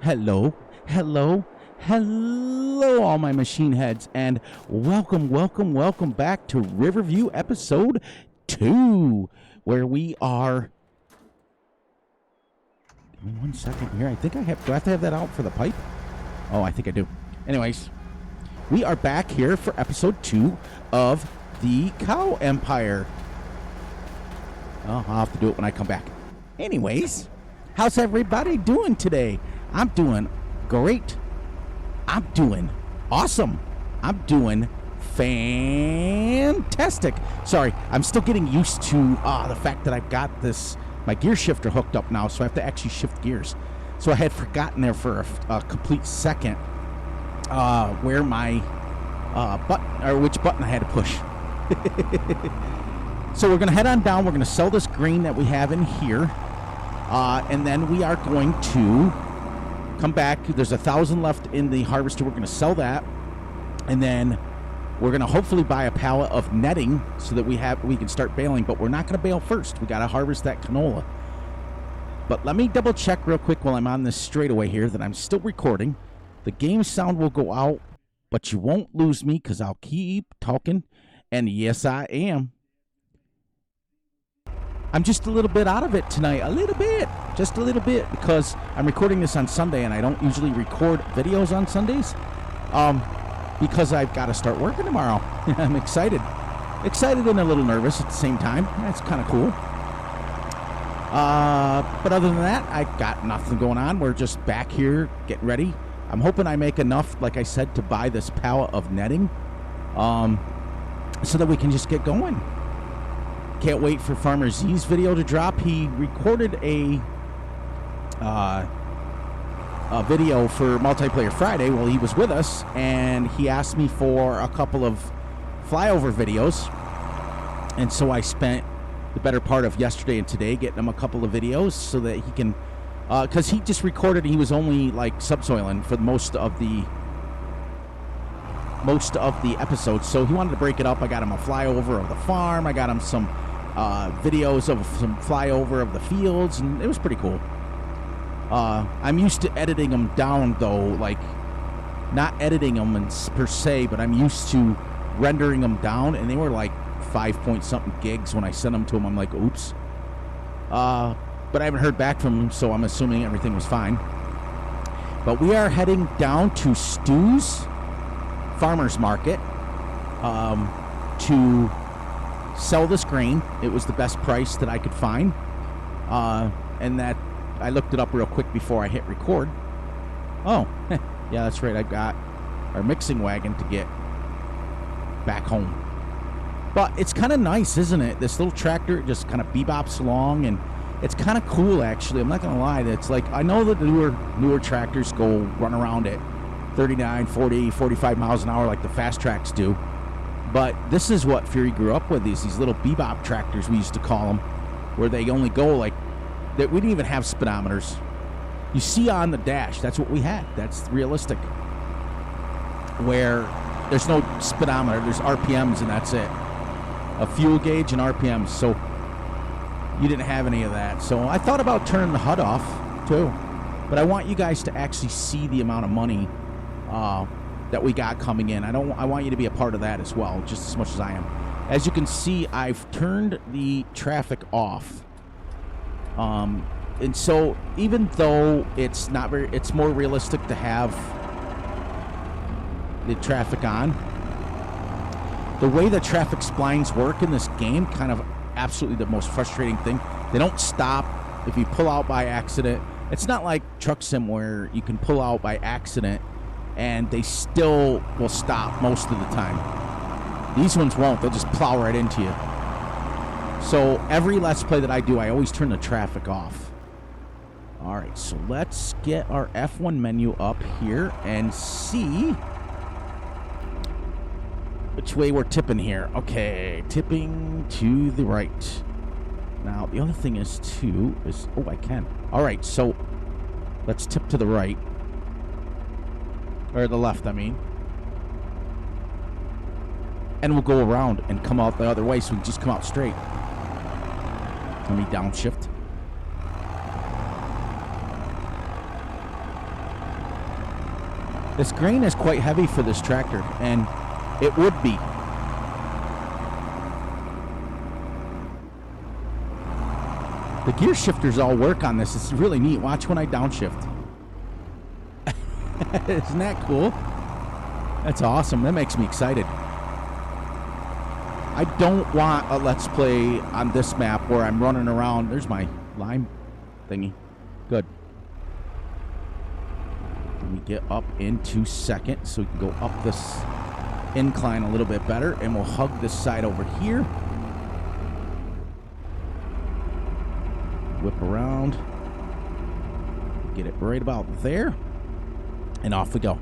Hello, hello, hello, all my machine heads, and welcome back to Riverview Episode 2, where we are... Give me 1 second here. I think I have... Do I have to have that out for the pipe? Oh, I think I do. Anyways, we are back here for Episode 2 of the Cow Empire. Oh, I'll have to do it when I come back. Anyways, how's everybody doing today? I'm doing great. I'm doing awesome. I'm doing fantastic. Sorry, I'm still getting used to the fact that I've got my gear shifter hooked up now, so I have to actually shift gears. So I had forgotten there for a complete second where my button, or which button I had to push. So we're going to head on down. We're going to sell this grain that we have in here. And then we are going to come back. There's 1,000 left in the harvester. We're going to sell that. And then we're going to hopefully buy a pallet of netting so that we can start baling. But we're not going to bale first. We got to harvest that canola. But let me double check real quick while I'm on this straightaway here that I'm still recording. The game sound will go out, but you won't lose me because I'll keep talking. And yes, I am. I'm just a little bit out of it tonight. Just a little bit, because I'm recording this on Sunday, and I don't usually record videos on Sundays, because I've got to start working tomorrow. I'm excited and a little nervous at the same time. That's kind of cool. But other than that, I got nothing going on. We're just back here getting ready. I'm hoping I make enough, like I said, to buy this pallet of netting, so that we can just get going. Can't wait for Farmer Z's video to drop. He recorded a video for Multiplayer Friday while he was with us, and he asked me for a couple of flyover videos. And so I spent the better part of yesterday and today getting him a couple of videos so that he can, because he just recorded, he was only like subsoiling for most of the episodes, so he wanted to break it up. I got him a flyover of the farm. I got him some videos of some flyover of the fields, and it was pretty cool. I'm used to editing them down, though, like not editing them per se, but I'm used to rendering them down, and they were like 5-point-something gigs when I sent them to him. I'm like, oops. But I haven't heard back from him, so I'm assuming everything was fine. But we are heading down to Stu's Farmer's Market to sell this grain. It was the best price that I could find, and that I looked it up real quick before I hit record. Oh, yeah, that's right. I got our mixing wagon to get back home. But it's kind of nice, isn't it? This little tractor just kind of bebops along, and it's kind of cool, actually. I'm not gonna lie. It's like, I know that newer tractors go run around at 39, 40, 45 miles an hour like the fast tracks do. But this is what Fury grew up with, these little bebop tractors, we used to call them, where they only go like, we didn't even have speedometers. You see on the dash, that's what we had. That's realistic. Where there's no speedometer, there's RPMs and that's it. A fuel gauge and RPMs, so you didn't have any of that. So I thought about turning the HUD off too. But I want you guys to actually see the amount of money that we got coming in. I want you to be a part of that as well, just as much as I am. As you can see, I've turned the traffic off. And so even though it's more realistic to have the traffic on, the way the traffic splines work in this game, kind of absolutely the most frustrating thing. They don't stop if you pull out by accident. It's not like Truck Sim where you can pull out by accident and they still will stop most of the time. These ones won't. They'll just plow right into you. So every Let's Play that I do, I always turn the traffic off. All right, so let's get our F1 menu up here and see which way we're tipping here. Okay, tipping to the right. Now, the other thing is, too, is... Oh, I can. All right, so let's tip to the right. Or the left, I mean. And we'll go around and come out the other way, so we can just come out straight. Let me downshift. This grain is quite heavy for this tractor, and it would be. The gear shifters all work on this. It's really neat. Watch when I downshift. Isn't that cool? That's awesome. That makes me excited. I don't want a Let's Play on this map where I'm running around. There's my lime thingy. Good. Let me get up into second so we can go up this incline a little bit better, and we'll hug this side over here. Whip around. Get it right about there. And off we go.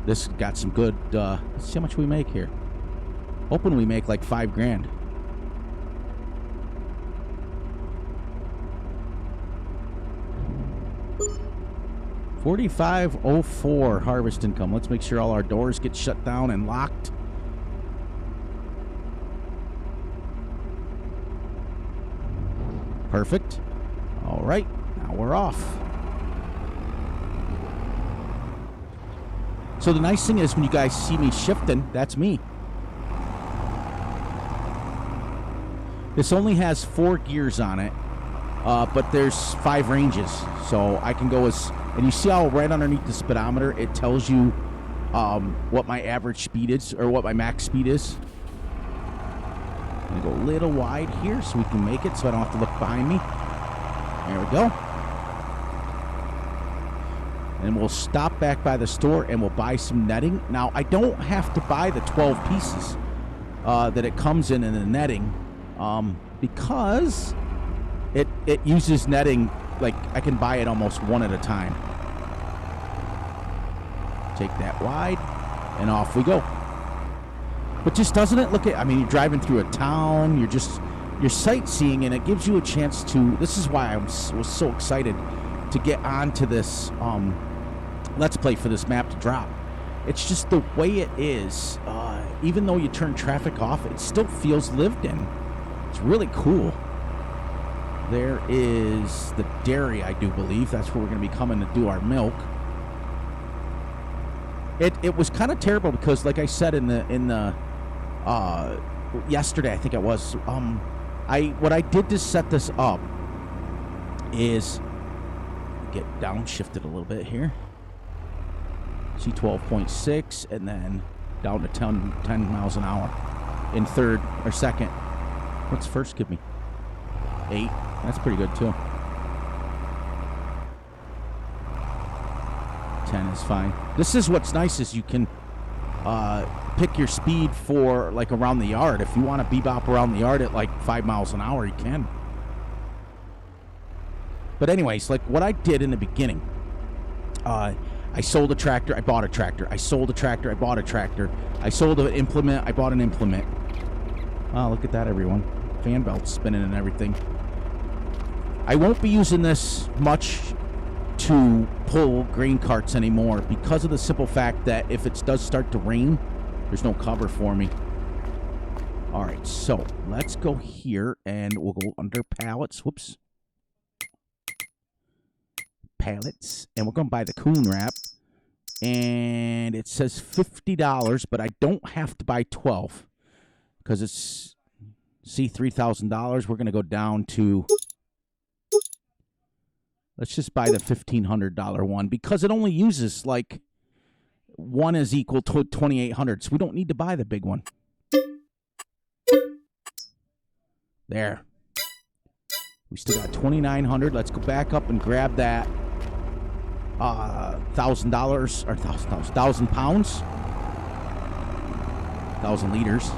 This got some good, let's see how much we make here. Hoping we make like $5,000. $45.04 harvest income. Let's make sure all our doors get shut down and locked. Perfect. All right, now we're off. So the nice thing is when you guys see me shifting, that's me. This only has 4 gears on it, but there's 5 ranges. So I can go as, and you see how right underneath the speedometer, it tells you what my average speed is, or what my max speed is. I'm gonna go a little wide here so we can make it so I don't have to look behind me. There we go. And we'll stop back by the store and we'll buy some netting. Now, I don't have to buy the 12 pieces that it comes in the netting because it uses netting, like I can buy it almost one at a time. Take that wide and off we go. But just doesn't it look at, I mean, you're driving through a town, you're sightseeing, and it gives you a chance to, this is why I was so excited to get onto this Let's Play for this map to drop. It's just the way it is. Even though you turn traffic off, it still feels lived in. It's really cool. There is the dairy, I do believe. That's where we're going to be coming to do our milk. It was kind of terrible because, like I said in the yesterday, I think it was. What I did to set this up is get downshifted a little bit here. See 12.6 and then down to 10 miles an hour in third or second. What's first give me? 8. That's pretty good too. 10 is fine. This is what's nice is you can pick your speed for like around the yard. If you want to bebop around the yard at like 5 miles an hour, you can. But anyways, like what I did in the beginning, I sold a tractor, I bought a tractor. I sold a tractor, I bought a tractor. I sold an implement, I bought an implement. Oh, look at that, everyone. Fan belts spinning and everything. I won't be using this much to pull grain carts anymore because of the simple fact that if it does start to rain, there's no cover for me. All right, so let's go here and we'll go under pallets. Whoops. Pallets, and we're going to buy the coon wrap, and it says $50, but I don't have to buy 12 because it's $3,000. We're going to go down to, let's just buy the $1,500 one because it only uses like one is equal to 2,800, so we don't need to buy the big one. There, we still got 2,900. Let's go back up and grab that $1,000 or 1,000 pounds, 1,000 liters.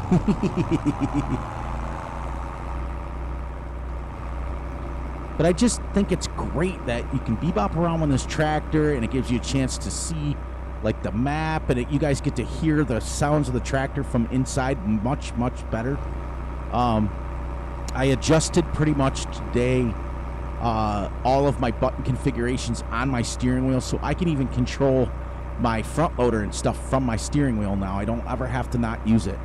But I just think it's great that you can bebop around on this tractor and it gives you a chance to see like the map, and you guys get to hear the sounds of the tractor from inside much better. I adjusted pretty much today all of my button configurations on my steering wheel, so I can even control my front loader and stuff from my steering wheel now. I don't ever have to not use it.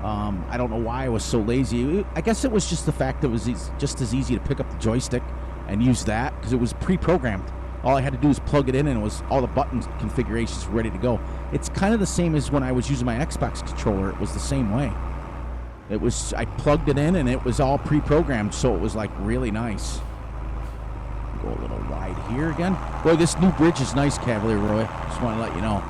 I don't know why I was so lazy. I guess it was just the fact that it was just as easy to pick up the joystick and use that because it was pre-programmed. All I had to do was plug it in, and it was all the buttons configurations ready to go. It's kind of the same as when I was using my Xbox controller. It was the same way. It was, I plugged it in, and it was all pre-programmed, so it was like really nice. Go a little wide here again. Boy, this new bridge is nice, Cavalier Roy. Just want to let you know.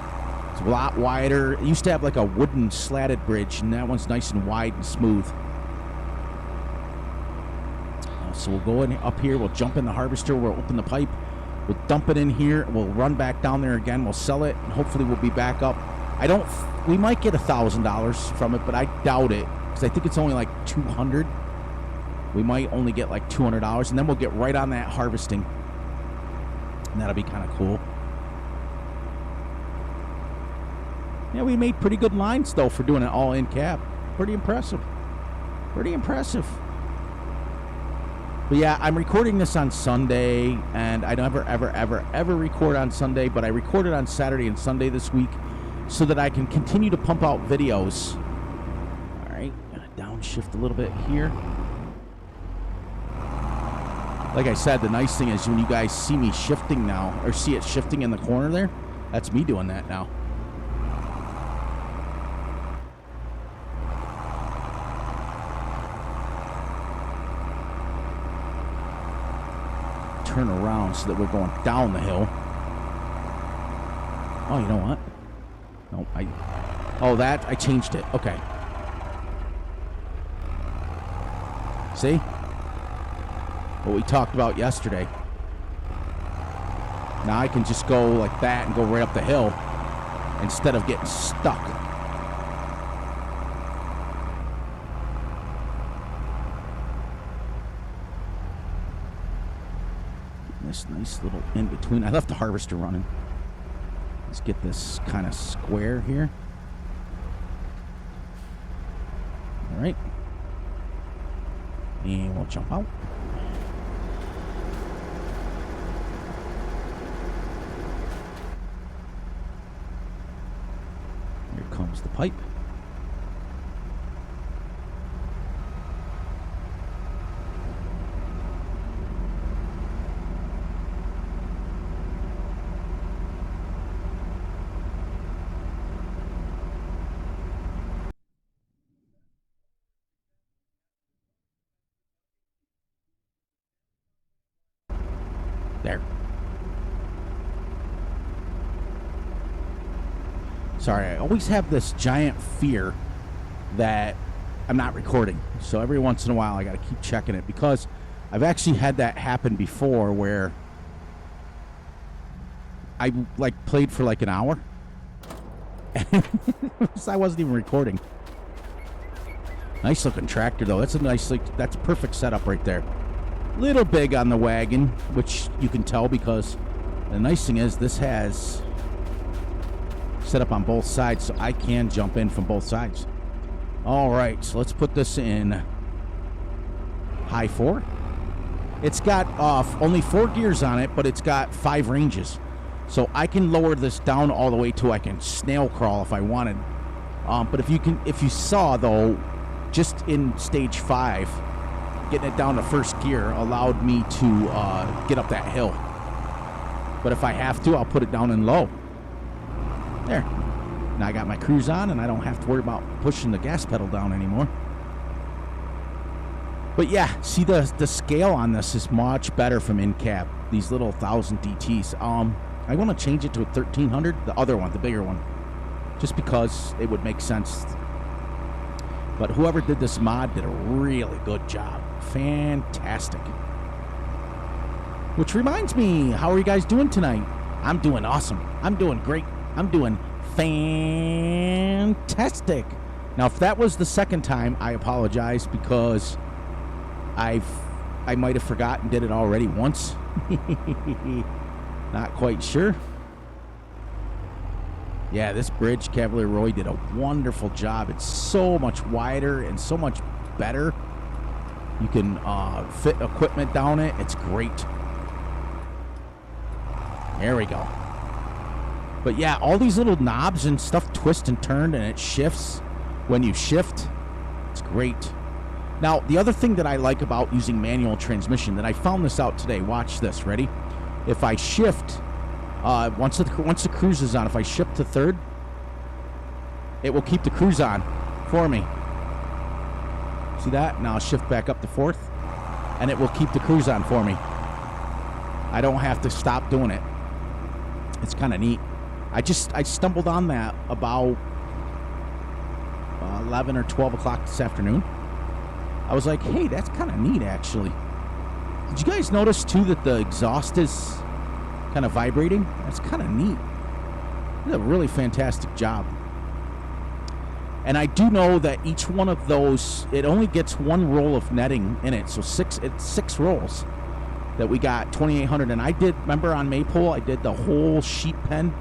It's a lot wider. It used to have like a wooden slatted bridge, and that one's nice and wide and smooth. So we'll go in up here. We'll jump in the harvester. We'll open the pipe. We'll dump it in here. We'll run back down there again. We'll sell it, and hopefully we'll be back up. We might get $1,000 from it, but I doubt it, because I think it's only like $200. We might only get like $200, and then we'll get right on that harvesting, and that'll be kind of cool. Yeah, we made pretty good lines, though, for doing it all in cab. Pretty impressive. Pretty impressive. But yeah, I'm recording this on Sunday, and I never, ever record on Sunday, but I recorded on Saturday and Sunday this week so that I can continue to pump out videos. All right, gonna downshift a little bit here. Like I said, the nice thing is when you guys see me shifting now, or see it shifting in the corner there, that's me doing that now. Turn around so that we're going down the hill. Oh, you know what? No, I changed it. Okay. See? What we talked about yesterday. Now I can just go like that and go right up the hill instead of getting stuck. This nice little in between. I left the harvester running. Let's get this kind of square here. All right. And we'll jump out. Here comes the pipe. There. Sorry, I always have this giant fear that I'm not recording. So every once in a while I got to keep checking it, because I've actually had that happen before where I like played for like an hour and I wasn't even recording. Nice looking tractor though. That's a nice, like, that's a perfect setup right there. Little big on the wagon, which you can tell because the nice thing is this has set up on both sides, so I can jump in from both sides. All right, so let's put this in high 4. It's got only 4 gears on it, but it's got 5 ranges, so I can lower this down all the way to I can snail crawl if I wanted. But if you saw though, just in stage 5, getting it down to first gear allowed me to get up that hill. But if I have to, I'll put it down in low. There. Now I got my cruise on, and I don't have to worry about pushing the gas pedal down anymore. But yeah, see the scale on this is much better from in-cab. These little 1000 DTs. I want to change it to a 1300, the other one, the bigger one, just because it would make sense. But whoever did this mod did a really good job. Fantastic. Which reminds me, how are you guys doing tonight? I'm doing awesome. I'm doing great. I'm doing fantastic. Now, if that was the second time, I apologize, because I might have forgotten, did it already once. Not quite sure. Yeah, this bridge, Cavalier Roy did a wonderful job. It's so much wider and so much better. You can fit equipment down it. It's great. There we go. But yeah, all these little knobs and stuff twist and turn, and it shifts when you shift. It's great. Now, the other thing that I like about using manual transmission, that I found this out today. Watch this. Ready? if I shift, once the cruise is on, if I shift to third, it will keep the cruise on for me. See that? Now I'll shift back up to fourth, and it will keep the cruise on for me. I don't have to stop doing it. It's kind of neat. I stumbled on that about 11 or 12 o'clock this afternoon. I was like, hey, that's kind of neat, actually. Did you guys notice, too, that the exhaust is kind of vibrating? That's kind of neat. It's a really fantastic job. And I do know that each one of those, it only gets one roll of netting in it. So it's six rolls that we got, 2,800. And I did, remember on Maypole, I did the whole sheep pen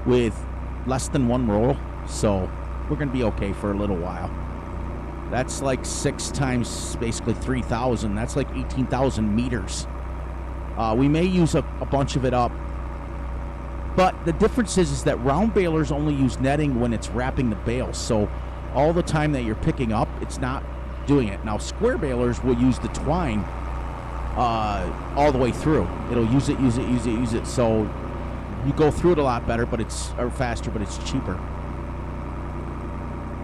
with less than one roll. So we're going to be okay for a little while. That's like 6 times basically 3,000. That's like 18,000 meters. We may use a bunch of it up. But the difference is that round balers only use netting when it's wrapping the bales. So all the time that you're picking up, it's not doing it. Now, square balers will use the twine all the way through. It'll use it. So you go through it a lot better, or faster, but it's cheaper.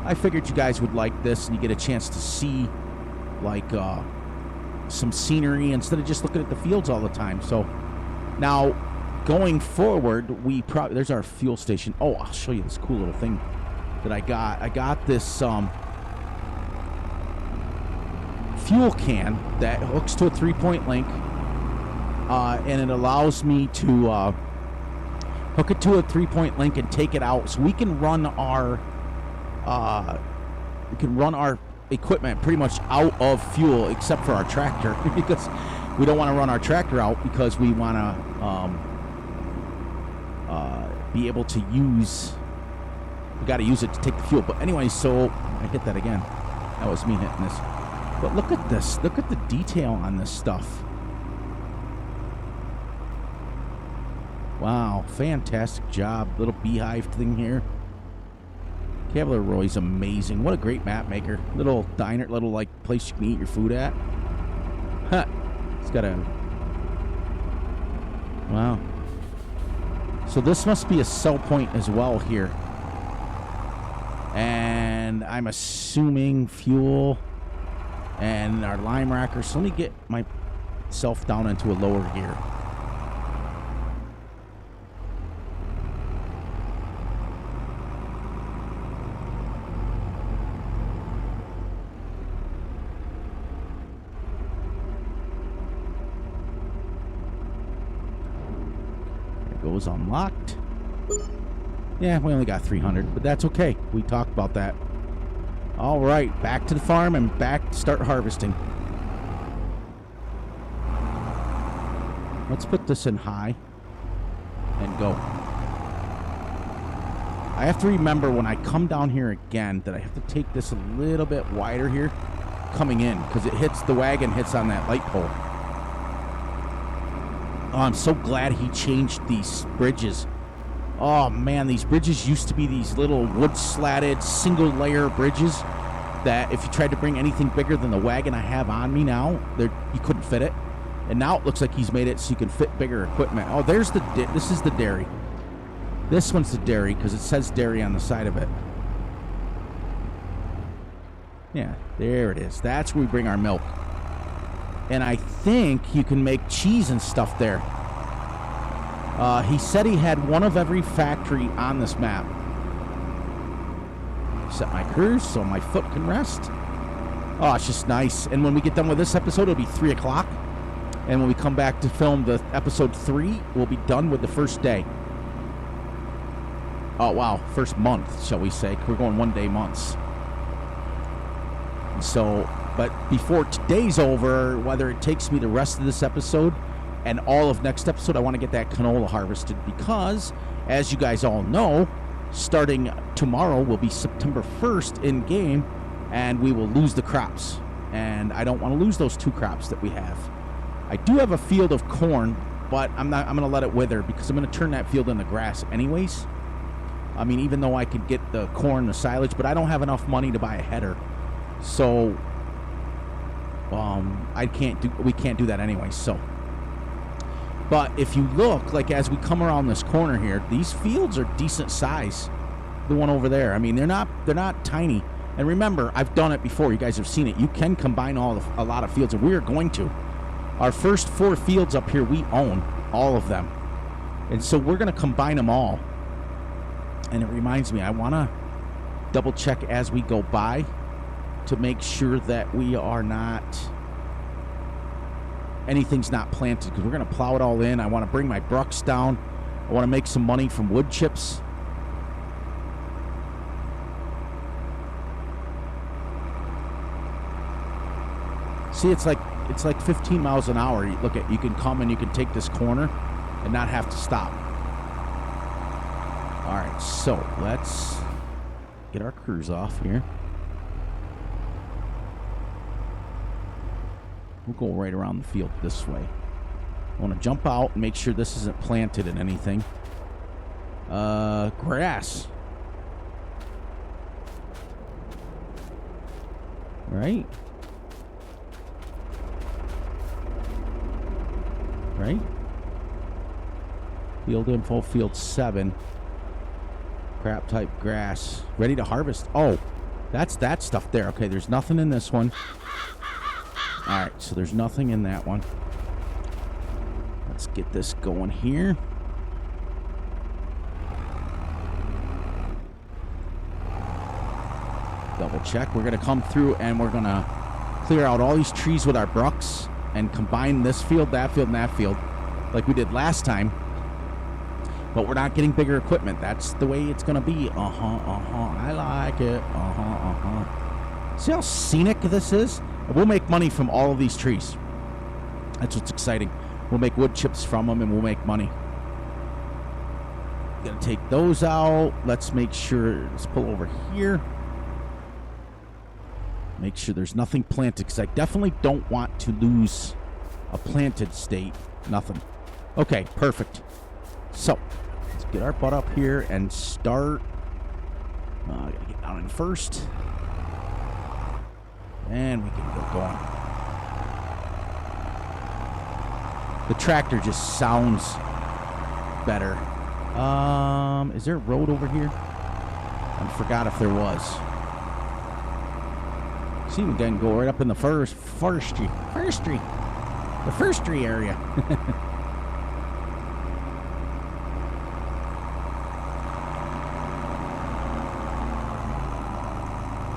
I figured you guys would like this, and you get a chance to see like some scenery instead of just looking at the fields all the time. So now going forward, there's our fuel station. Oh, I'll show you this cool little thing that I got. I got this fuel can that hooks to a 3-point link, and it allows me to hook it to a 3-point link and take it out, so we can run our equipment pretty much out of fuel, except for our tractor, because we don't want to run our tractor out, because we want to be able to use. We got to use it to take the fuel. But anyway, so I hit that again. That was me hitting this. But look at this. Look at the detail on this stuff. Wow, fantastic job. Little beehive thing here. Cavalier Roy's amazing. What a great map maker. Little diner, little like place you can eat your food at. Huh. It's got a... Wow. So this must be a sell point as well here. And I'm assuming fuel and our lime racker. So let me get myself down into a lower gear. Was unlocked. Yeah, we only got 300, but that's okay. We talked about that. All right, back to the farm and back to start harvesting. Let's put this in high and go. I have to remember when I come down here again that I have to take this a little bit wider here coming in, because the wagon hits on that light pole. Oh, I'm so glad he changed these bridges. Oh, man, these bridges used to be these little wood-slatted, single-layer bridges that if you tried to bring anything bigger than the wagon I have on me now, you couldn't fit it. And now it looks like he's made it so you can fit bigger equipment. Oh, this is the dairy. This one's the dairy because it says dairy on the side of it. Yeah, there it is. That's where we bring our milk. And I think you can make cheese and stuff there. He said he had one of every factory on this map. Set my cruise so my foot can rest. Oh, it's just nice. And when we get done with this episode, it'll be 3 o'clock. And when we come back to film the episode 3, we'll be done with the first day. Oh, wow. First month, shall we say. We're going 1-day months. So... But before today's over, whether it takes me the rest of this episode and all of next episode, I want to get that canola harvested because, as you guys all know, starting tomorrow will be September 1st in game, and we will lose the crops. And I don't want to lose those 2 crops that we have. I do have a field of corn, but I'm going to let it wither because I'm going to turn that field into grass anyways. I mean, even though I could get the corn, the silage, but I don't have enough money to buy a header. So... we can't do that anyway. So But if you look, like as we come around this corner here, these fields are decent size. The one over there, I mean, they're not tiny. And remember, I've done it before. You guys have seen it. You can combine a lot of fields, and we are going to. Our first 4 fields up here, we own all of them, and so we're going to combine them all. And it reminds me, I want to double check as we go by to make sure that we are not, anything's not planted, because we're going to plow it all in. I want to bring my brucks down. I want to make some money from wood chips. See, it's like 15 miles an hour. You can come and you can take this corner and not have to stop. All right, so let's get our cruise off here. We'll go right around the field this way. I want to jump out and make sure this isn't planted in anything. Grass. Right? Right? Field info, field 7. Crap type grass. Ready to harvest. Oh, that's that stuff there. Okay, there's nothing in this one. Alright, so there's nothing in that one. Let's get this going here. Double check. We're going to come through and we're going to clear out all these trees with our brucks and combine this field, and that field like we did last time. But we're not getting bigger equipment. That's the way it's going to be. I like it. See how scenic this is? We'll make money from all of these trees. That's what's exciting. We'll make wood chips from them and we'll make money. Gonna take those out. Let's make sure, let's pull over here. Make sure there's nothing planted, because I definitely don't want to lose a planted state. Nothing. Okay, perfect. So, let's get our butt up here and start. I gotta get down in first. And we can get going. The tractor just sounds better. Is there a road over here? I forgot if there was. See, we can go right up in the forestry area.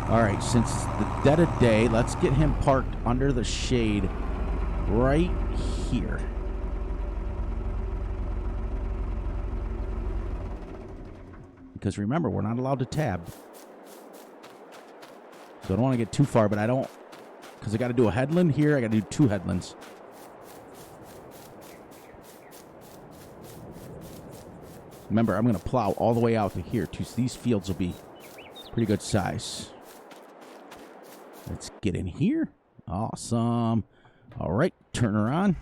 All right, since it's the dead of day, let's get him parked under the shade right here. Because remember, we're not allowed to tab. So I don't want to get too far, but I don't, because I got to do a headland here. I got to do 2 headlands. Remember, I'm going to plow all the way out to here, too. So these fields will be pretty good size. Let's get in here. Awesome. All right, turn her on.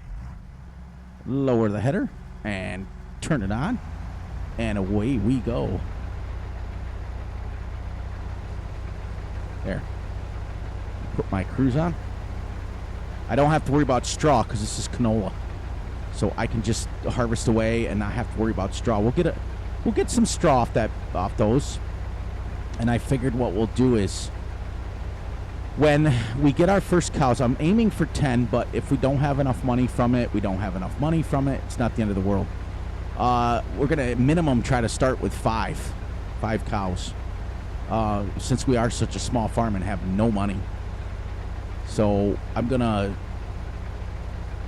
Lower the header and turn it on. And away we go. There. Put my cruise on. I don't have to worry about straw because this is canola. So I can just harvest away and not have to worry about straw. We'll get some straw off those. And I figured what we'll do is, when we get our first cows, I'm aiming for 10, but if we don't have enough money from it, we don't have enough money from it. It's not the end of the world. We're going to minimum try to start with 5 cows. Since we are such a small farm and have no money. So we're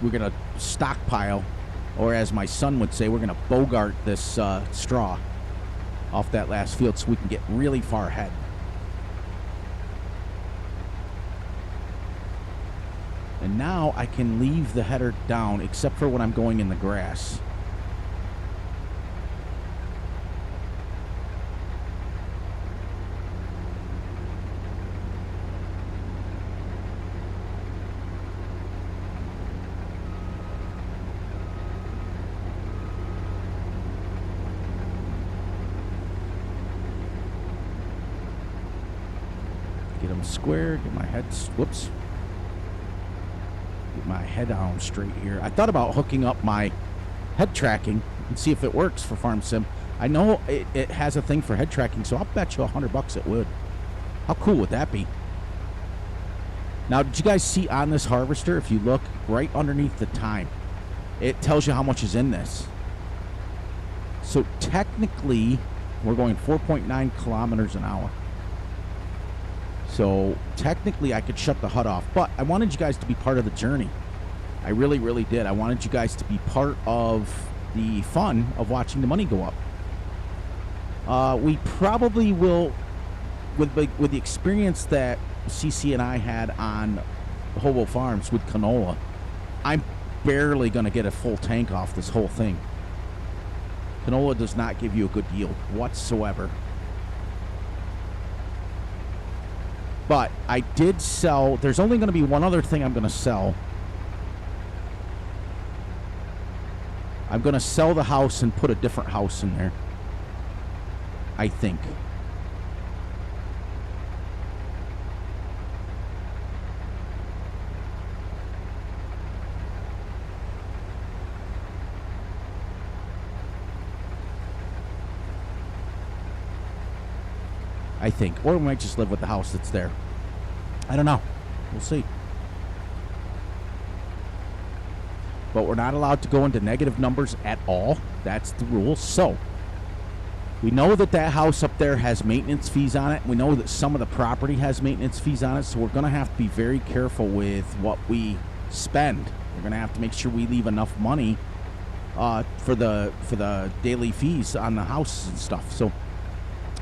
gonna stockpile, or as my son would say, we're gonna bogart this straw off that last field so we can get really far ahead. And now I can leave the header down except for when I'm going in the grass. Square, get my head, whoops, get my head on straight here. I thought about hooking up my head tracking and see if it works for Farm Sim. I know it has a thing for head tracking, so I'll bet you $100 it would. How cool would that be? Now, did you guys see on this harvester, if you look right underneath the time, it tells you how much is in this. So technically, we're going 4.9 kilometers an hour. So technically, I could shut the HUD off, but I wanted you guys to be part of the journey. I really, really did. I wanted you guys to be part of the fun of watching the money go up. We probably will, with the experience that CC and I had on Hobo Farms with canola, I'm barely going to get a full tank off this whole thing. Canola does not give you a good yield whatsoever. But I did sell, there's only going to be one other thing I'm going to sell. I'm going to sell the house and put a different house in there, I think. Or we might just live with the house that's there. I don't know. We'll see. But we're not allowed to go into negative numbers at all. That's the rule. So we know that that house up there has maintenance fees on it. We know that some of the property has maintenance fees on it. So we're going to have to be very careful with what we spend. We're going to have to make sure we leave enough money for the daily fees on the house and stuff. So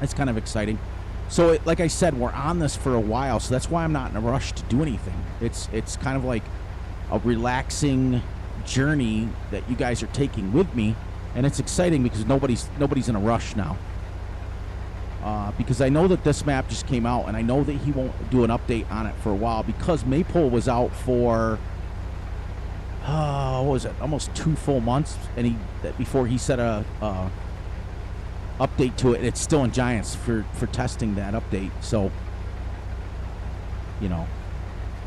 it's kind of exciting. So like I said, we're on this for a while, so that's why I'm not in a rush to do anything. It's kind of like a relaxing journey that you guys are taking with me, and it's exciting because nobody's in a rush now. Because I know that this map just came out, and I know that he won't do an update on it for a while because Maypole was out for what was it, almost 2 full months, and before he set a update to it. It's still in Giants for testing that update. So, you know,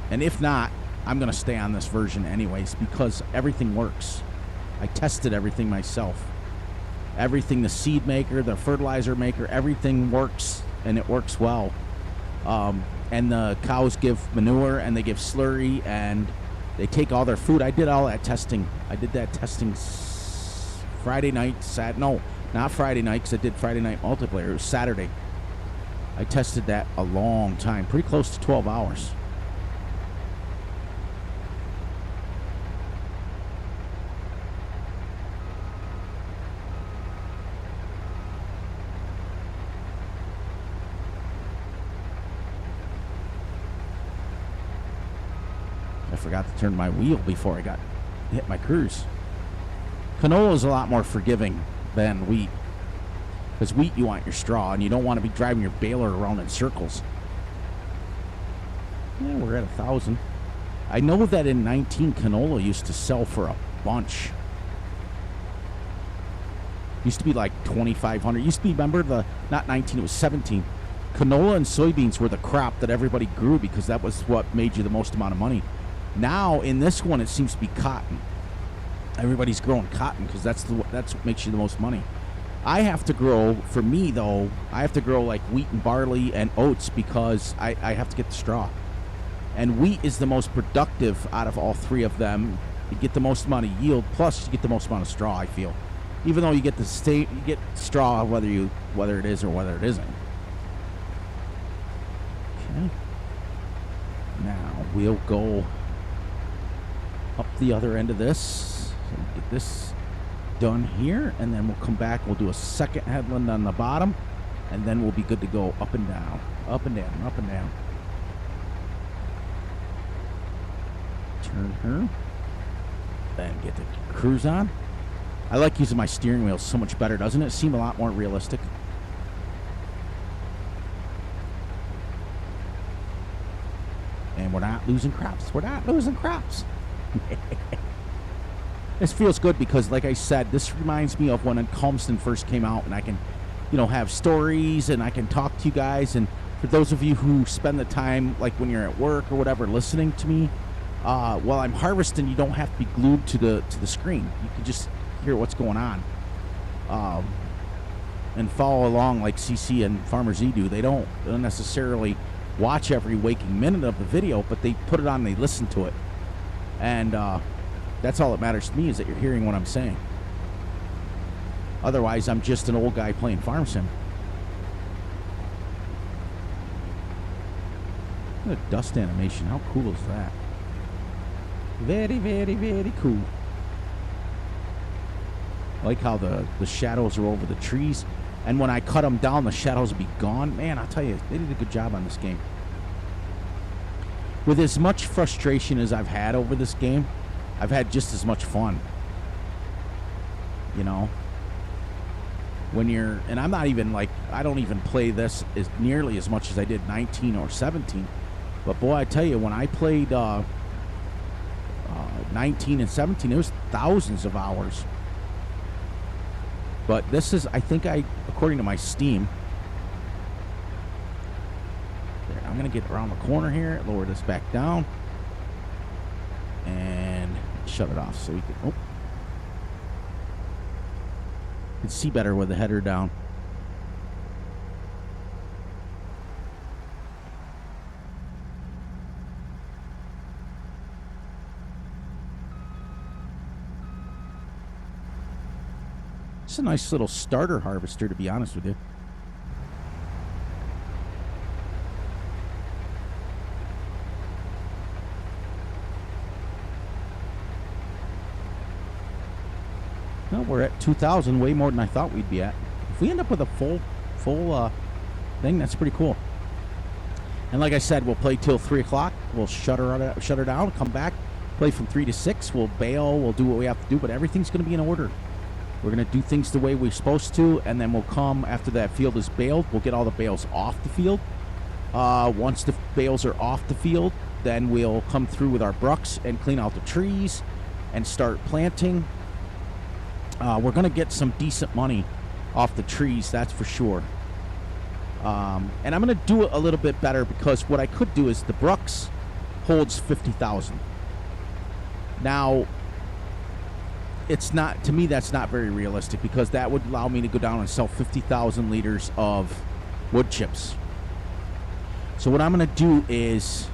and if not, I'm going to stay on this version anyways because everything works. I tested everything myself. Everything, the seed maker, the fertilizer maker, everything works, and it works well. And the cows give manure, and they give slurry, and they take all their food. I did all that testing. I did that testing Friday night, not Friday night, because I did Friday night multiplayer. It was Saturday. I tested that a long time, pretty close to 12 hours. I forgot to turn my wheel before I hit my cruise. Canola is a lot more forgiving than wheat, because wheat, you want your straw, and you don't want to be driving your baler around in circles. Yeah, we're at 1,000. I know that in 19, canola used to sell for a bunch. Used to be like 2,500. Used to be, remember, not 19, it was 17. Canola and soybeans were the crop that everybody grew because that was what made you the most amount of money. Now in this one, it seems to be cotton. Everybody's growing cotton because that's what makes you the most money. I have to grow, for me though, I have to grow like wheat and barley and oats because I have to get the straw. And wheat is the most productive out of all three of them. You get the most amount of yield, plus you get the most amount of straw, I feel. Even though you get you get straw whether it is or whether it isn't. Okay. Now we'll go up the other end of this. So get this done here, and then we'll come back. We'll do a second headland on the bottom, and then we'll be good to go up and down, up and down, up and down. Turn her, then get the cruise on. I like using my steering wheel so much better, doesn't it? Seem a lot more realistic. And we're not losing crops. We're not losing crops. This feels good because, like I said, this reminds me of when Calmston first came out, and I can, have stories, and I can talk to you guys. And for those of you who spend the time, like when you're at work or whatever, listening to me, while I'm harvesting, you don't have to be glued to the screen. You can just hear what's going on, and follow along like CC and Farmer Z do. They don't necessarily watch every waking minute of the video, but they put it on, they listen to it. And that's all that matters to me, is that you're hearing what I'm saying. Otherwise, I'm just an old guy playing Farm Sim. Look at the dust animation. How cool is that? Very, very, very cool. I like how the shadows are over the trees. And when I cut them down, the shadows will be gone. Man, I'll tell you, they did a good job on this game. With as much frustration as I've had over this game, I've had just as much fun. You know? When you're... And I'm not even, like... I don't even play this as nearly as much as I did 19 or 17. But, boy, I tell you, when I played 19 and 17, it was thousands of hours. But this is, I think according to my Steam, there, I'm going to get around the corner here, lower this back down, and shut it off so we can, you can see better with the header down. It's a nice little starter harvester, to be honest with you. Well, we're at 2,000, way more than I thought we'd be at. If we end up with a full thing, that's pretty cool. And like I said, we'll play till 3 o'clock. We'll shut her down, come back, play from 3 to 6. We'll bail. We'll do what we have to do, but everything's going to be in order. We're going to do things the way we're supposed to, and then we'll come after that field is baled. We'll get all the bales off the field. Once the bales are off the field, then we'll come through with our brucks and clean out the trees and start planting. We're going to get some decent money off the trees, that's for sure. And I'm going to do it a little bit better, because what I could do is the brucks holds 50,000. Now, it's not, to me, that's not very realistic, because that would allow me to go down and sell 50,000 liters of wood chips. So what I'm going to do is,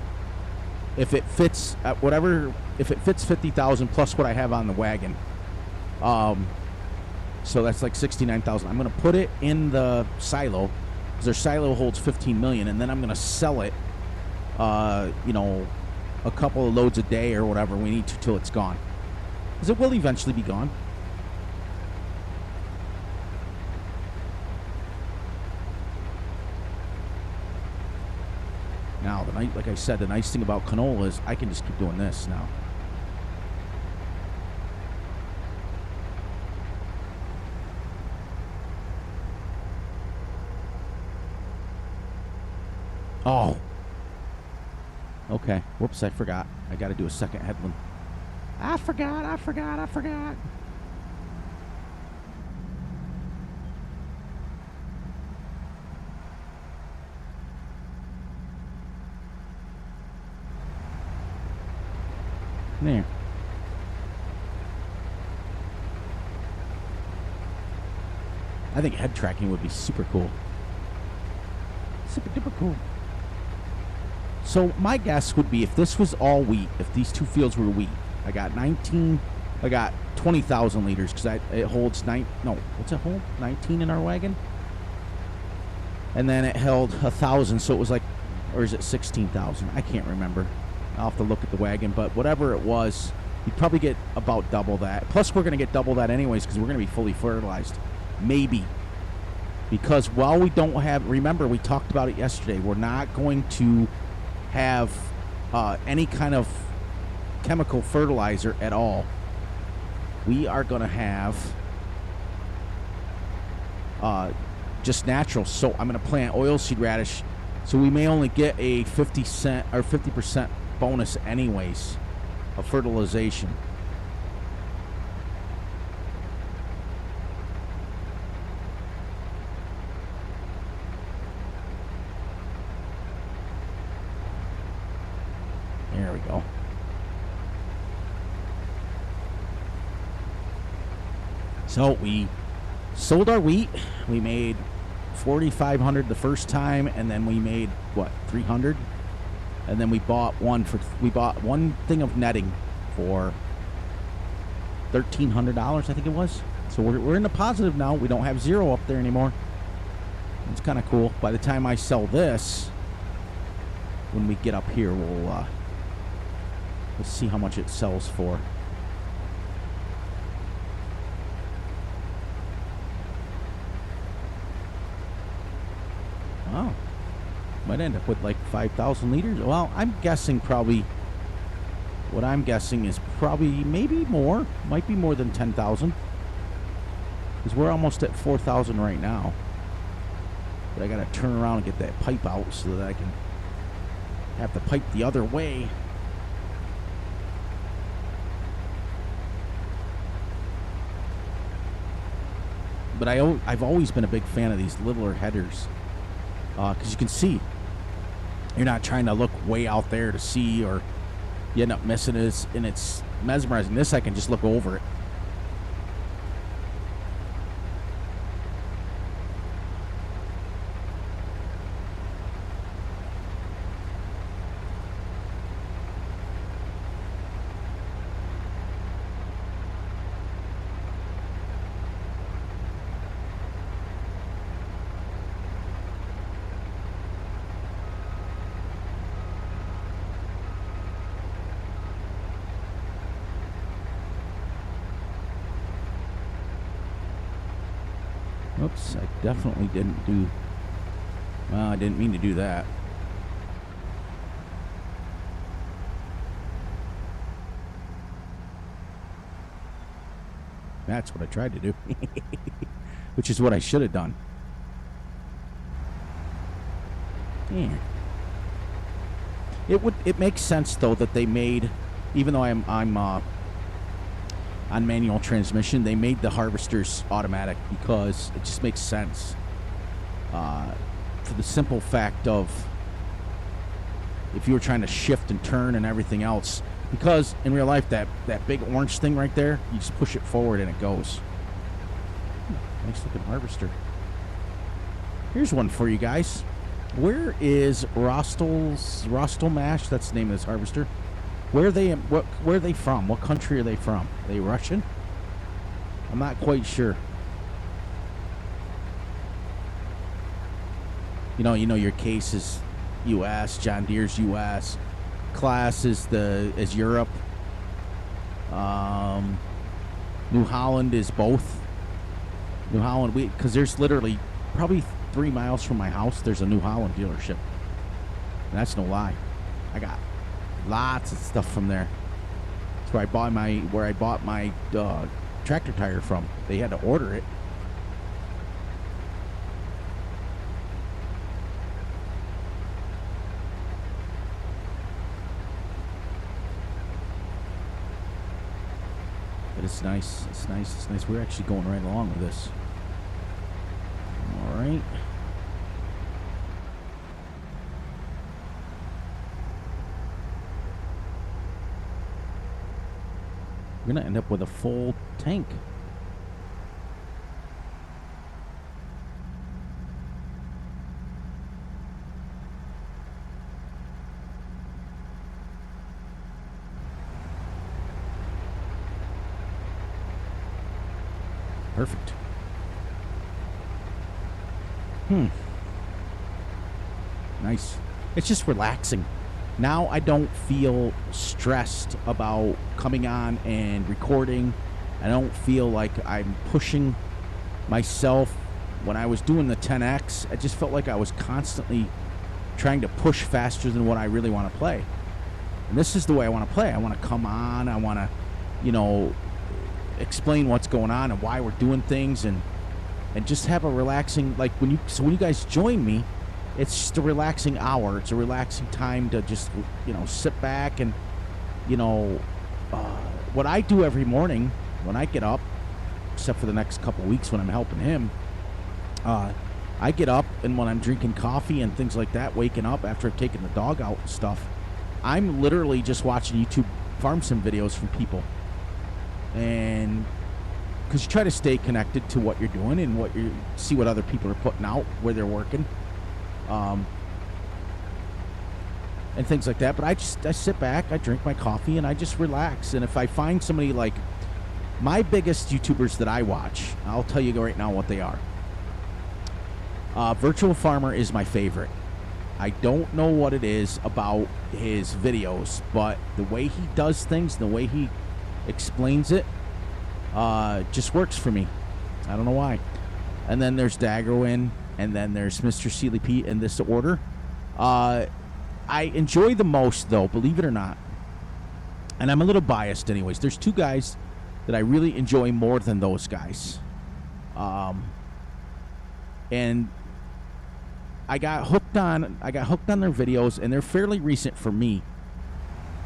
if it fits at whatever, if it fits 50,000 plus what I have on the wagon, so that's like 69,000. I'm going to put it in the silo, because their silo holds 15 million, and then I'm going to sell it, you know, a couple of loads a day or whatever we need to till it's gone. Because it will eventually be gone. Now, like I said, the nice thing about canola is I can just keep doing this now. Oh. Okay. Whoops, I forgot. I got to do a second headland. I forgot. There. I think head tracking would be super cool. Super duper cool. So my guess would be, if this was all wheat, if these two fields were wheat, I got 20,000 liters, because it holds what's it hold? 19 in our wagon? And then it held 1,000, so it was like, or is it 16,000? I can't remember. I'll have to look at the wagon, but whatever it was, you'd probably get about double that. Plus, we're going to get double that anyways, because we're going to be fully fertilized. Maybe. Because while we don't have, remember, we talked about it yesterday, we're not going to have any kind of chemical fertilizer at all. We are going to have just natural. So I'm going to plant oilseed radish, so we may only get a 50% or 50% bonus anyways of fertilization. There we go. So we sold our wheat. We made $4,500 the first time, and then we made what, $300, and then we bought one thing of netting for $1,300, I think it was. So we're in the positive now. We don't have zero up there anymore. It's kind of cool. By the time I sell this, when we get up here, let's see how much it sells for. Oh, might end up with like 5,000 liters. Well, I'm guessing probably. What I'm guessing is probably maybe more. Might be more than 10,000. Because we're almost at 4,000 right now. But I gotta turn around and get that pipe out so that I can have the pipe the other way. But I've always been a big fan of these littler headers. Because you can see. You're not trying to look way out there to see, or you end up missing it, and it's mesmerizing. This, I can just look over it. Oops, I definitely didn't do... Well, I didn't mean to do that. That's what I tried to do. Which is what I should have done. Yeah. It makes sense, though, that they made... Even though I'm on manual transmission, they made the harvesters automatic because it just makes sense. For the simple fact of if you were trying to shift and turn and everything else, because in real life that big orange thing right there, you just push it forward and it goes. Nice looking harvester. Here's one for you guys. Where is Rostel Mash? That's the name of this harvester. Where are they from? What country are they from? Are they Russian? I'm not quite sure. You know your case is U.S. John Deere's U.S. Class is Europe. New Holland is both. New Holland, because there's literally probably 3 miles from my house. There's a New Holland dealership. And that's no lie. I got lots of stuff from there. That's where I bought my tractor tire from. They had to order it. But it's nice. It's nice. It's nice. We're actually going right along with this. All right. We're going to end up with a full tank. Perfect. Nice. It's just relaxing. Now I don't feel stressed about coming on and recording. I don't feel like I'm pushing myself. When I was doing the 10X, I just felt like I was constantly trying to push faster than what I really want to play. And this is the way I want to play. I want to come on. I want to, explain what's going on and why we're doing things, and just have a relaxing, like when you guys join me, it's just a relaxing hour. It's a relaxing time to just, sit back and, what I do every morning when I get up, except for the next couple weeks when I'm helping him, I get up, and when I'm drinking coffee and things like that, waking up after I've taken the dog out and stuff, I'm literally just watching YouTube farm sim videos from people. And because you try to stay connected to what you're doing and what you see what other people are putting out, where they're working, and things like that. But I sit back, I drink my coffee, and I just relax. And if I find somebody like my biggest YouTubers that I watch, I'll tell you right now what they are. Virtual Farmer is my favorite. I don't know what it is about his videos, but the way he does things, the way he explains it, just works for me. I don't know why. And then there's Daggerwin, and then there's Mr. Sealy Pete in this order. I enjoy the most, though, believe it or not. And I'm a little biased anyways. There's two guys that I really enjoy more than those guys. And I got hooked on their videos, and they're fairly recent for me.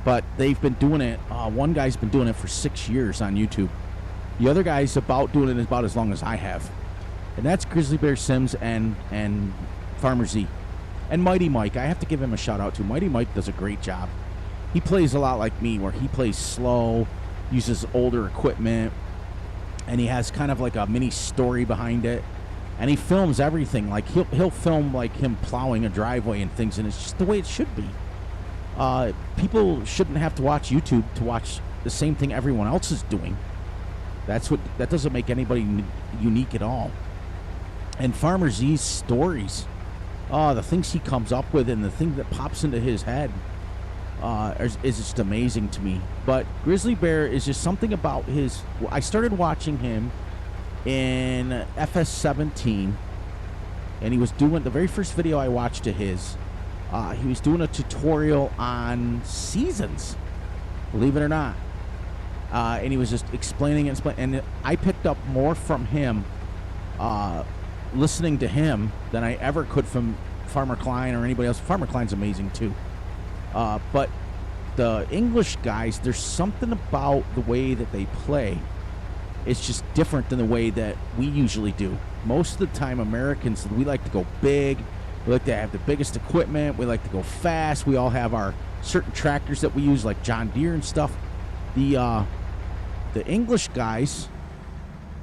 But they've been doing it. One guy's been doing it for 6 years on YouTube. The other guy's doing it about as long as I have. And that's Grizzly Bear Sims and Farmer Z. And Mighty Mike. I have to give him a shout out too. Mighty Mike does a great job. He plays a lot like me, where he plays slow, uses older equipment, and he has kind of like a mini story behind it. And he films everything. Like he'll film like him plowing a driveway and things, and it's just the way it should be. People shouldn't have to watch YouTube to watch the same thing everyone else is doing. That doesn't make anybody unique at all. And Farmer Z's stories, the things he comes up with and the thing that pops into his head is just amazing to me. But Grizzly Bear is just something about his. I started watching him in Fs22, and he was doing the very first video I watched of his. He was doing a tutorial on seasons, believe it or not, and he was just explaining it, and I picked up more from him listening to him than I ever could from Farmer Klein or anybody else. Farmer Klein's amazing too, but the English guys, there's something about the way that they play. It's just different than the way that we usually do. Most of the time, Americans, we like to go big. We like to have the biggest equipment. We like to go fast. We all have our certain tractors that we use, like John Deere and stuff. The English guys,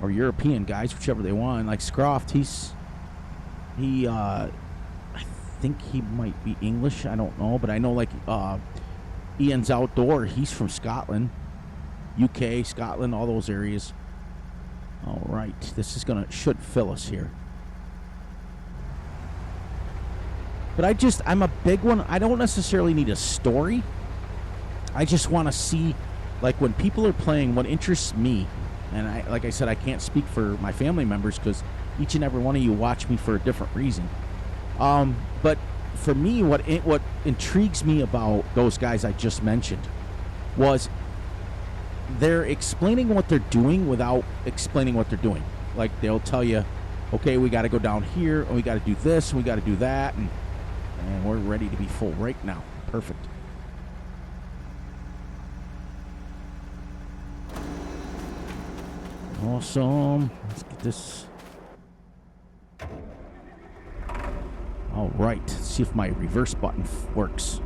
or European guys, whichever they want, like Scroft, I think he might be English. I don't know, but I know like Ian's Outdoor. He's from Scotland, UK, Scotland, all those areas. All right, this should fill us here. But I'm a big one. I don't necessarily need a story. I just want to see, like, when people are playing, what interests me. And like I said, I can't speak for my family members because each and every one of you watch me for a different reason. But for me, what intrigues me about those guys I just mentioned was they're explaining what they're doing without explaining what they're doing. Like, they'll tell you, okay, we got to go down here, and we got to do this, and we got to do that, and we're ready to be full right now. Perfect. Awesome. Let's get this. All right. Let's see if my reverse button works.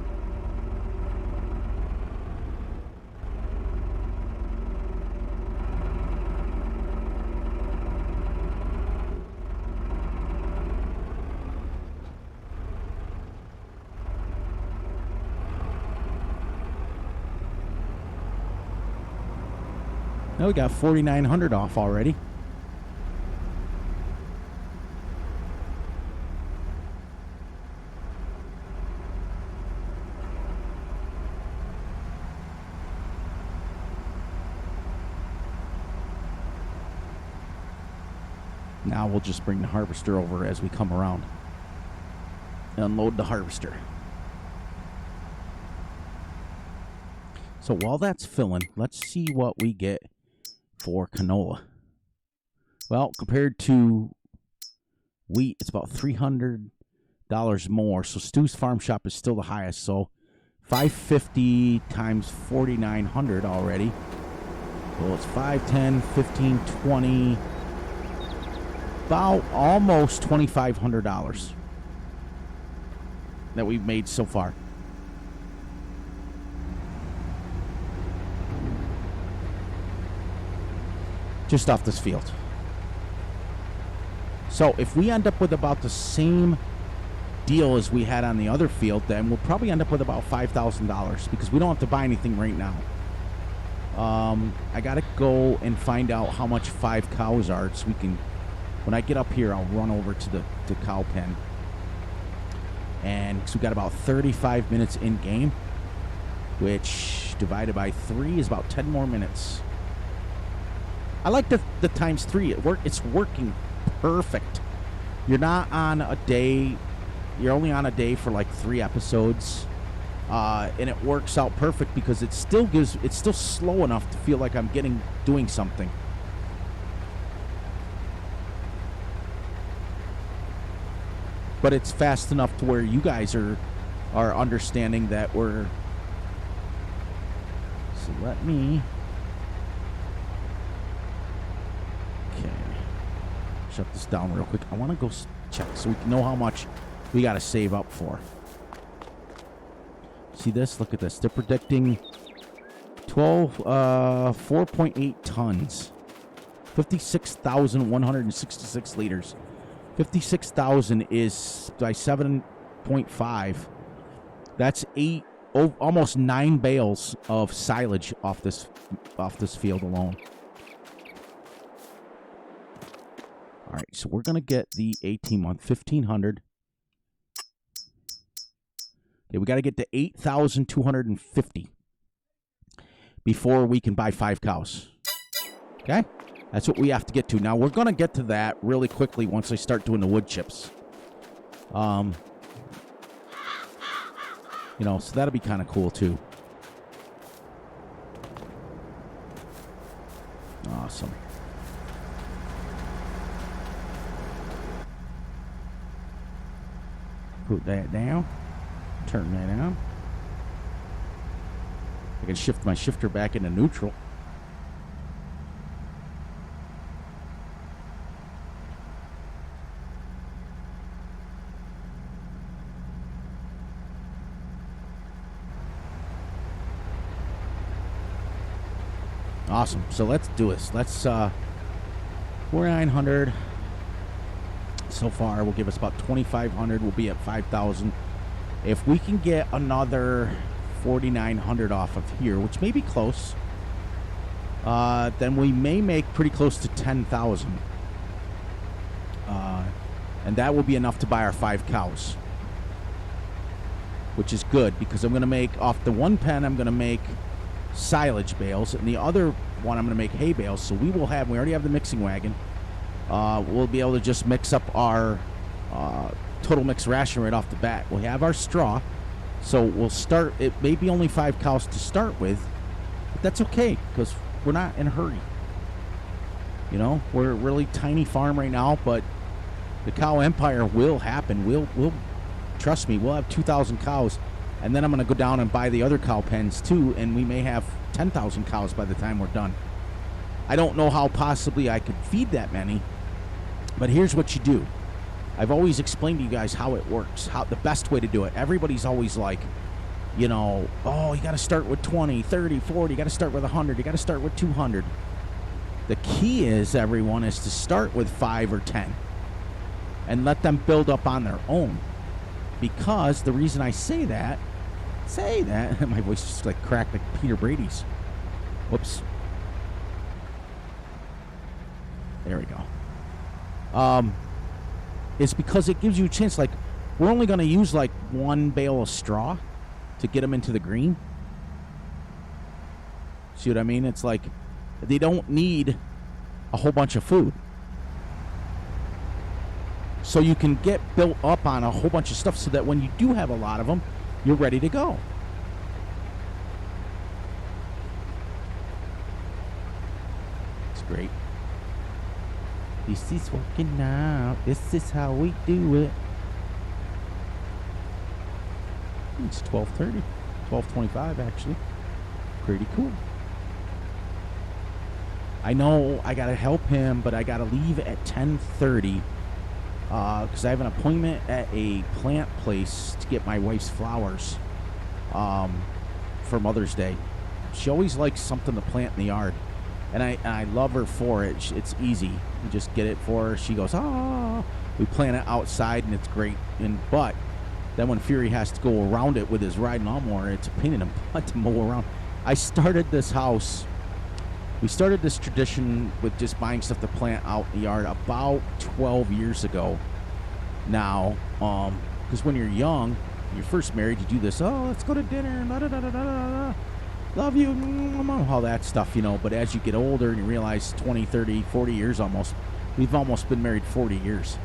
Now we got 4,900 off already. Now we'll just bring the harvester over as we come around. Unload the harvester. So while that's filling, let's see what we get for canola. Well, compared to wheat, it's about $300 more. So Stu's Farm Shop is still the highest. So $550 times 4,900 already. So it's 5, 10, 15, 20, about almost $2,500 that we've made so far. just off this field. So if we end up with about the same deal as we had on the other field, then we'll probably end up with about $5,000 because we don't have to buy anything right now. I gotta go and find out how much 5 cows are, so we can, when I get up here, I'll run over to the cow pen. And so we got about 35 minutes in game, which divided by 3 is about 10 more minutes. I like the times 3. It's working perfect. You're not on a day. You're only on a day for like 3 episodes, and it works out perfect because it's still slow enough to feel like I'm doing something. But it's fast enough to where you guys are understanding that we're. So let me. Okay. Shut this down real quick. I want to go check so we can know how much we got to save up for. See this? Look at this. They're predicting 4.8 tons. 56,166 liters. 56,000 is by 7.5. That's almost 9 bales of silage off this field alone. All right, so we're gonna get the 18-month 1,500. Okay, we got to get to 8,250 before we can buy 5 cows. Okay. That's what we have to get to. Now, we're going to get to that really quickly once I start doing the wood chips. So that'll be kind of cool, too. Awesome. Put that down. Turn that on. I can shift my shifter back into neutral. Awesome. So let's do this. Let's 4,900 so far will give us about 2,500. We'll be at 5,000. If we can get another 4,900 off of here, which may be close, then we may make pretty close to 10,000. And that will be enough to buy our 5 cows, which is good because I'm going to make off the one pen, I'm going to make silage bales, and the other one I'm going to make hay bales. So we already have the mixing wagon. We'll be able to just mix up our total mix ration right off the bat. We'll have our straw, so we'll start. It may be only 5 cows to start with, but that's okay because we're not in a hurry. We're a really tiny farm right now, but the cow empire will happen. We'll trust me. We'll have 2,000 cows. And then I'm going to go down and buy the other cow pens, too, and we may have 10,000 cows by the time we're done. I don't know how possibly I could feed that many, but here's what you do. I've always explained to you guys how it works, how the best way to do it. Everybody's always like, you got to start with 20, 30, 40, you got to start with 100, you got to start with 200. The key is, everyone, is to start with 5 or 10 and let them build up on their own. Because the reason I say that, my voice just like cracked like Peter Brady's. Whoops. There we go. It's because it gives you a chance. Like, we're only going to use like 1 bale of straw to get them into the green. See what I mean? It's like they don't need a whole bunch of food. So you can get built up on a whole bunch of stuff so that when you do have a lot of them, you're ready to go. It's great. This is working out. This is how we do it. It's 12:30. 12:25, actually. Pretty cool. I know I got to help him, but I got to leave at 10:30. Because I have an appointment at a plant place to get my wife's flowers for Mother's Day. She always likes something to plant in the yard. And I love her for it. It's easy. You just get it for her. She goes, ah. We plant it outside, and it's great. But then when Fury has to go around it with his riding lawnmower, it's a pain in the butt to mow around. I started this house. We started this tradition with just buying stuff to plant out in the yard about 12 years ago now. Because when you're young, you're first married, you do this, oh, let's go to dinner, love you, all that stuff, you know. But as you get older and you realize 20, 30, 40 years almost, we've almost been married 40 years.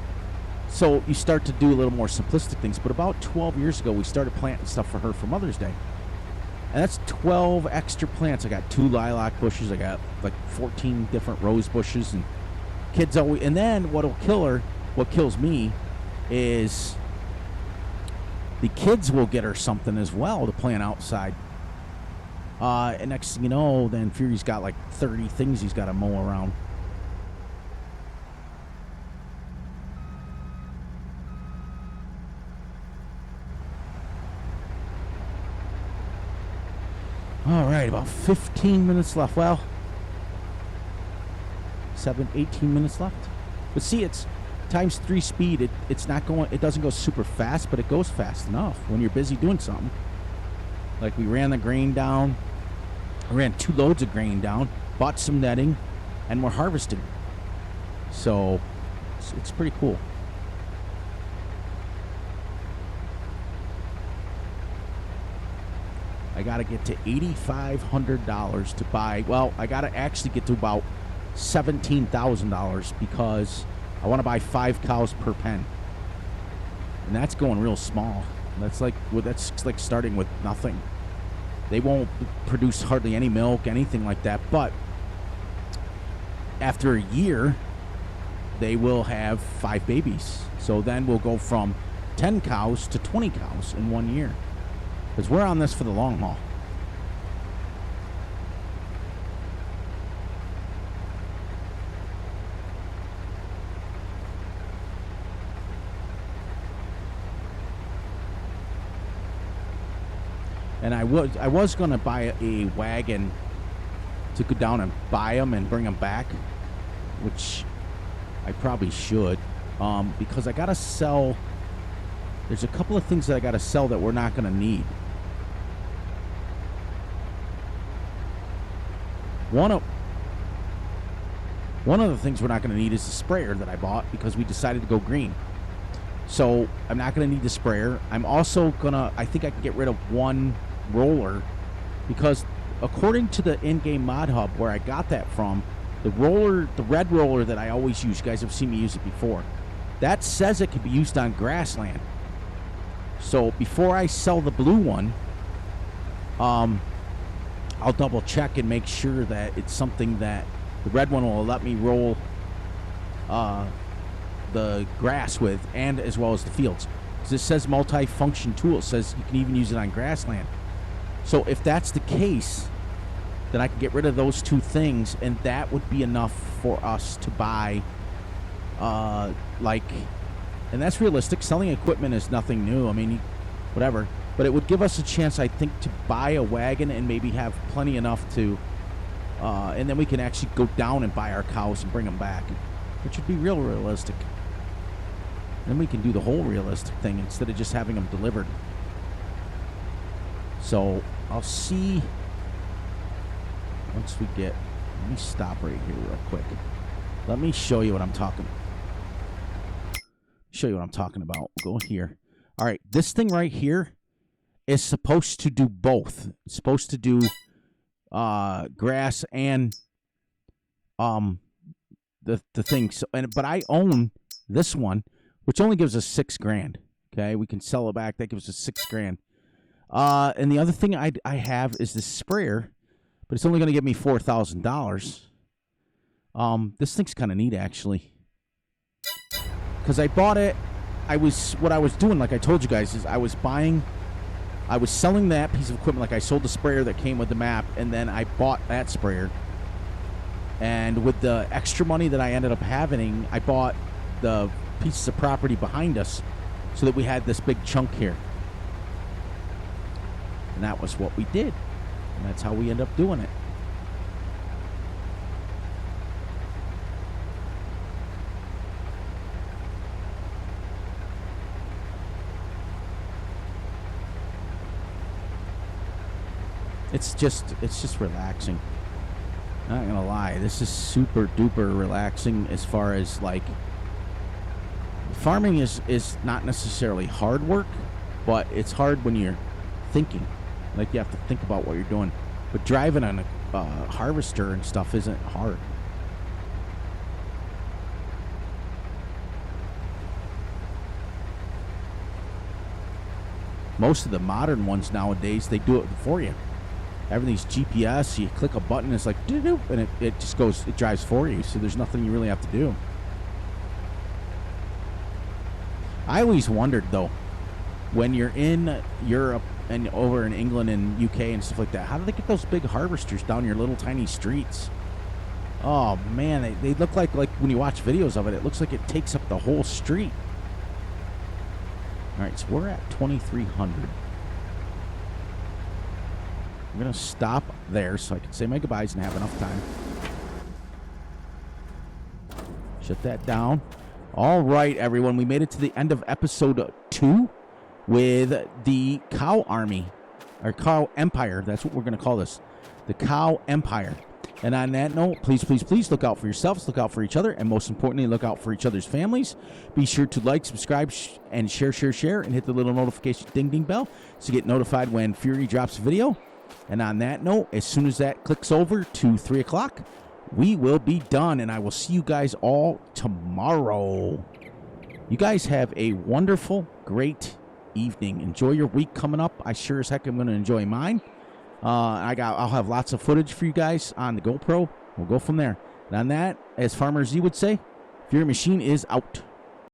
So you start to do a little more simplistic things. But about 12 years ago, we started planting stuff for her for Mother's Day. And that's 12 extra plants. I got 2 lilac bushes. I got like 14 different rose bushes. And kids always... And then what'll kill her, what kills me, is the kids will get her something as well to plant outside. And next thing you know, then Fury's got like 30 things he's got to mow around. All right, about 15 minutes left. Well, 18 minutes left. But see, it's times 3 speed. It's not going. It doesn't go super fast, but it goes fast enough when you're busy doing something. Like we ran the grain down. I ran 2 loads of grain down. Bought some netting, and we're harvesting. So it's pretty cool. I got to get to $8,500 to buy. Well, I got to actually get to about $17,000 because I want to buy 5 cows per pen. And that's going real small. That's like starting with nothing. They won't produce hardly any milk, anything like that. But after a year, they will have 5 babies. So then we'll go from 10 cows to 20 cows in 1 year. Because we're on this for the long haul. And I was going to buy a wagon to go down and buy them and bring them back, which I probably should, because I got to sell. There's a couple of things that I got to sell that we're not going to need. One of the things we're not going to need is the sprayer that I bought because we decided to go green. So I'm not going to need the sprayer. I'm also going to, I think I can get rid of 1 roller because according to the in-game mod hub where I got that from, the red roller that I always use, you guys have seen me use it before, that says it can be used on grassland. So before I sell the blue one, I'll double check and make sure that it's something that the red one will let me roll the grass with, and as well as the fields. Because it says multi-function tool. It says you can even use it on grassland. So if that's the case, then I can get rid of those 2 things, and that would be enough for us to buy, and that's realistic. Selling equipment is nothing new. I mean, whatever. But it would give us a chance, I think, to buy a wagon and maybe have plenty enough to, and then we can actually go down and buy our cows and bring them back, which would be real realistic. Then we can do the whole realistic thing instead of just having them delivered. So I'll see once we get. Let me stop right here real quick. Let me show you what I'm talking. Show you what I'm talking about. We'll go here. All right, this thing right here is supposed to do both. It's supposed to do grass and the thing. So, but I own this one, which only gives us $6,000. Okay, we can sell it back. That gives us $6,000. And the other thing I have is this sprayer, but it's only going to give me $4,000. This thing's kind of neat actually, because I bought it. What I was doing, like I told you guys, is I was selling that piece of equipment. Like I sold the sprayer that came with the map, and then I bought that sprayer. And with the extra money that I ended up having, I bought the pieces of property behind us so that we had this big chunk here. And that was what we did. And that's how we end up doing it. It's just relaxing. Not gonna lie, this is super duper relaxing as far as like farming is not necessarily hard work, but it's hard when you're thinking. Like you have to think about what you're doing. But driving on a harvester and stuff isn't hard. Most of the modern ones nowadays, they do it for you. Everything's GPS. You click a button, it's like doo-doo, and it just goes, it drives for you. So there's nothing you really have to do. I always wondered though, when you're in Europe and over in England and UK and stuff like that, how do they get those big harvesters down your little tiny streets? Oh man, they look like when you watch videos of it, it looks like it takes up the whole street. All right, so we're at 2,300. I'm going to stop there so I can say my goodbyes and have enough time. Shut that down. All right, everyone. We made it to the end of episode 2 with the Cow Army, or Cow Empire. That's what we're going to call this, the Cow Empire. And on that note, please, please, please look out for yourselves, look out for each other, and most importantly, look out for each other's families. Be sure to like, subscribe, and share, and hit the little notification ding bell so you get notified when Fury drops a video. And on that note, as soon as that clicks over to 3 o'clock, we will be done, and I will see you guys all tomorrow. You guys have a wonderful, great evening. Enjoy your week coming up. I sure as heck am going to enjoy mine. I'll have lots of footage for you guys on the GoPro. We'll go from there. And on that, as Farmer Z would say, Fury Machine is out.